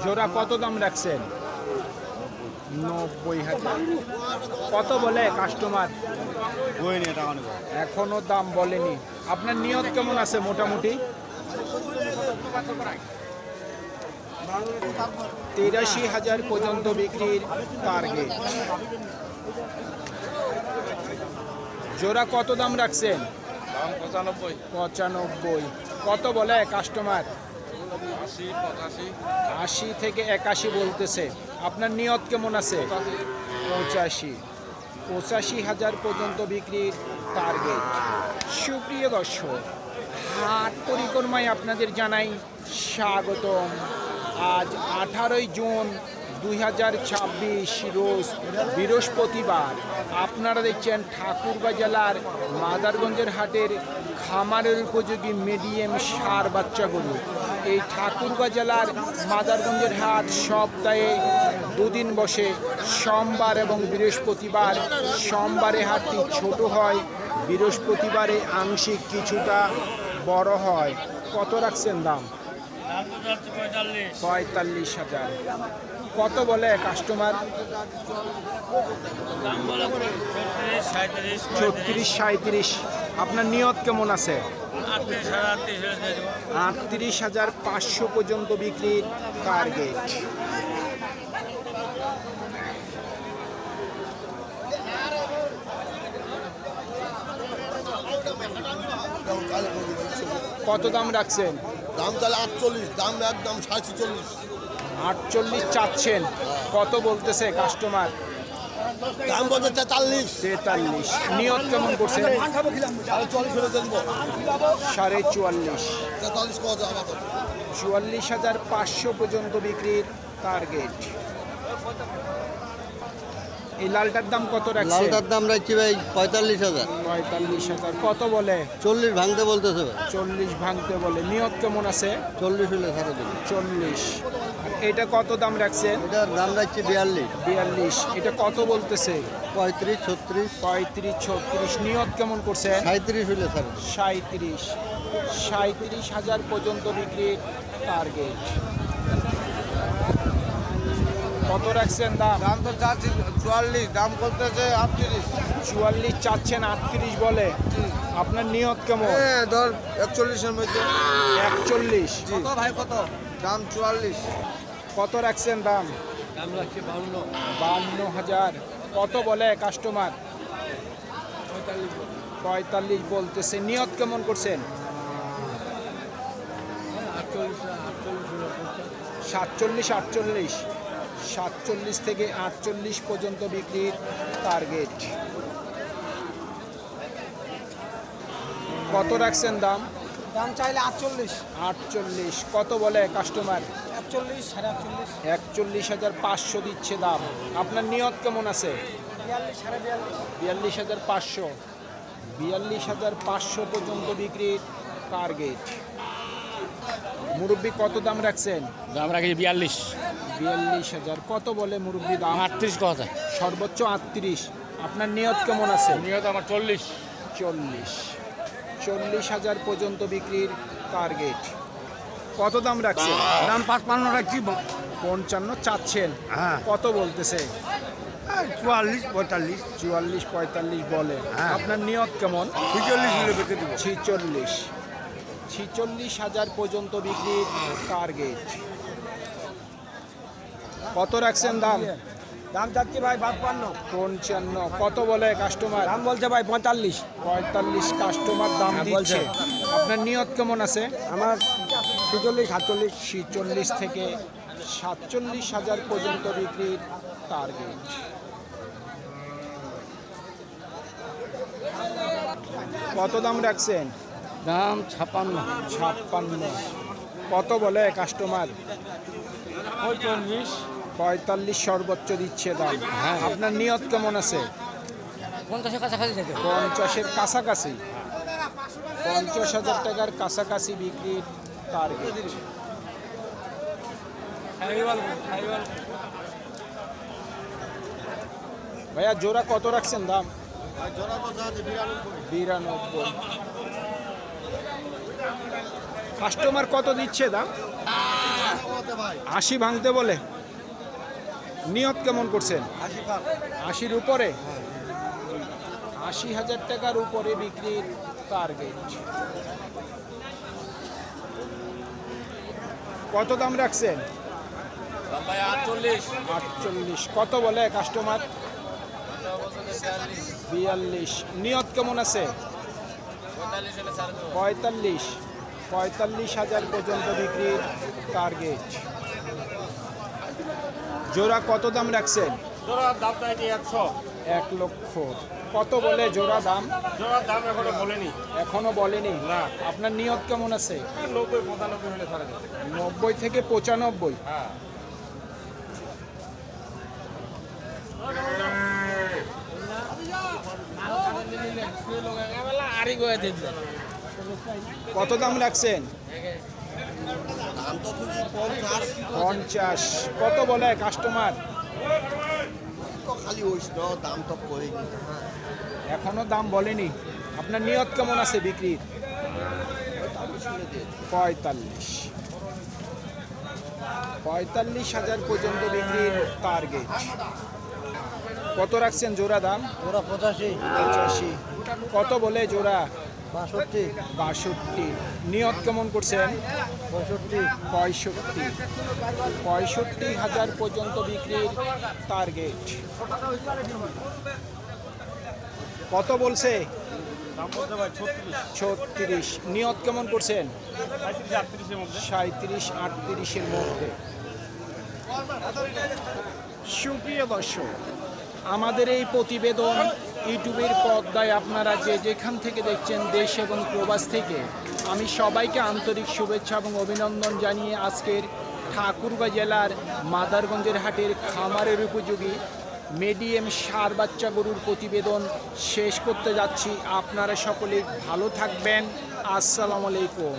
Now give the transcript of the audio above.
জোড়া কত দাম রাখছেন? 90,000। কত বলে কাস্টমার? এখনো দাম বলেনি। আপনার নিয়ত কেমন আছে মোটামুটি? 83,000 পর্যন্ত বিক্রির টার্গেট। জোড়া কত দাম রাখছেন? 95। কত বলে কাস্টমার? 80 থেকে 81 বলতেছে। আপনার নিয়ত কেমন আছে? 85,000 পর্যন্ত বিক্রির টার্গেট। সুপ্রিয় দর্শক, হাট পরিক্রমায় আপনাদের জানাই স্বাগতম। আজ 18 জুন 2026 রোজ বৃহস্পতিবার। আপনারা দেখছেন ঠাকুরগাঁ জেলার মাদারগঞ্জের হাটের খামারের উপযোগী মিডিয়াম ষাঁড় বাচ্চা গরু। এই ঠাকুরগাঁ জেলার মাদারগঞ্জের হাট সপ্তাহে দুদিন বসে, সোমবার এবং বৃহস্পতিবার। সোমবারে হাটটি ছোট হয়, বৃহস্পতিবারে আংশিক কিছুটা বড় হয়। কত রাখছেন দাম? 45,000। কত বলে কাস্টমার? 36-37। আপনার নিয়ত কেমন আছে? 38,500 পর্যন্ত বিক্রির টার্গেট। কত দাম রাখছেন? দাম তাহলে 48, দাম একদম 46। 48 চাচ্ছেন। কত বলতেছে কাস্টমার? দাম বলতে 43। 43। নিয়ত কেমন করছেন? 44.5। 44,500 পর্যন্ত বিক্রির টার্গেট। এই লালটার দাম কত রাখছেন? লালটার দাম রাখছি ভাই 45,000। 45,000। কত বলে? 40 ভাঙতে বলতেছে ভাই। 40 ভাঙতে বলে। নিয়ত কেমন আছে? 40 হলে ছাড়া দেবে। 40। আর এটা কত দাম রাখছেন? এটার দাম রাখছি 42। 42। এটা কত বলতেছে? 35, 36। 35-36। নিয়ত কেমন করছে? 37 হলে ছাড়া দেবে। 37। 37,000 পর্যন্ত বিক্রির টার্গেট। কত রাখছেন দাম? দাম তো চাচ্ছি 44, দাম করতেছে 38। 44 চাচ্ছেন, 38 বলে। আপনার নিয়ত কেমন? ধর 41-এর মধ্যে। 41। কত ভাই কত? দাম 44। কত রাখছেন দাম? দাম রাখছি 52। 52,000। কত বলে কাস্টমার? 45 বলতেছে। নিয়ত কেমন করছেন? 47-48। 47 থেকে 48 পর্যন্ত বিক্রির টার্গেট। কত রাখছেন দাম? দাম চাইলে 48। 48। কত বলে কাস্টমার? 41, 48। 41,500 দিচ্ছে দাম। আপনার নিয়ত কেমন আছে? 42, 42.5। 42,500। 42,500 পর্যন্ত বিক্রির টার্গেট। মুরব্বি কত দাম রাখছেন? দাম রাখি 42। 42,000। কত বলে মুরব্বি দাম? 38 কথা। সর্বোচ্চ 38। আপনার নিয়ত কেমন আছে? নিয়ত আমার 40। 40,000 পর্যন্ত বিক্রির টার্গেট। কত দাম রাখছেন? দাম 55 রাখছি। 55 চাচ্ছেন। হ্যাঁ। কত বলতেছে? 44, 45। 44-45 বলে। হ্যাঁ। আপনার নিয়ত কেমন? 46 হলে বেঁচে দেবো। 46,000 পর্যন্ত বিক্রির টার্গেট। কত রাখছেন দাম? দাম চাচ্ছি ভাই 52। 55। কত বলে কাস্টমার? দাম বলছে ভাই 45। 45 কাস্টমার দাম দিচ্ছে। আপনার নিয়ত কেমন আছে? আমার 46, 48। 46 থেকে 47,000 পর্যন্ত বিক্রির টার্গেট। কত দাম রাখছেন? দাম 56। 56। কত বলে কাস্টমার? 45। 45 সর্বোচ্চ দিচ্ছে দাম। আপনার নিয়ত কেমন আছে? 50-এর কাছাকাছি থেকে। 50-এর কাছাকাছি। 50,000 টাকার কাছাকাছি বিক্রির টার্গেট। ভাইয়া জোড়া কত রাখছেন দাম? জোড়া কথা আছে 92। কাস্টমার কত দিচ্ছে দাম? 80 ভাঙতে বলে। নিয়ত কেমন করছেন? 80-র উপরে, 80,000 টাকার উপরে বিক্রির টার্গেট। কত দাম রাখছেন? 48। কত বলে কাস্টমার? 42। নিয়ত কেমন আছে? 45,000 পর্যন্ত বিক্রির টার্গেট। জোড়া কত দাম রাখছেন? জোড়ার দাম চাইছি 100। 1 লক্ষ। কত বলে জোড়া দাম? জোড়ার দাম এখনো বলেনি। এখনো বলেনি। না। আপনার নিয়ত কেমন আছে? 90-95 হলে ছাড়া দেবে। 90 থেকে 95। হ্যাঁ। কত দাম রাখছেন? দাম তো খুবই 50। 50। কত বলে কাস্টমার? তো খালি ওইস দাম তো করেনি। এখনো দাম বলেনি। আপনার নিয়ত কেমন আছে বিক্রির? 45,000 পর্যন্ত বিক্রির টার্গেট। কত রাখছেন জোড়া দাম? ওরা 85, 85। কত বলে জোড়া? 62, 62। নিয়ত কেমন করছেন? 65, 65,000 পর্যন্ত বিক্রির টার্গেট। কত বলছে? 36। নিয়ত কেমন করছেন? 37-38-এর মধ্যে। সুপ্রিয় দর্শক, আমাদের এই প্রতিবেদন ইউটিউবের পর্দায় আপনারা যে যেখান থেকে দেখছেন, দেশ এবং প্রবাস থেকে, আমি সবাইকে আন্তরিক শুভেচ্ছা এবং অভিনন্দন জানিয়ে আজকের ঠাকুরগাঁও জেলার মাদারগঞ্জের হাটের খামারের উপযোগী মিডিয়াম ষাঁড় বাচ্চা গরুর প্রতিবেদন শেষ করতে যাচ্ছি। আপনারা সকলেই ভালো থাকবেন। আসসালামু আলাইকুম।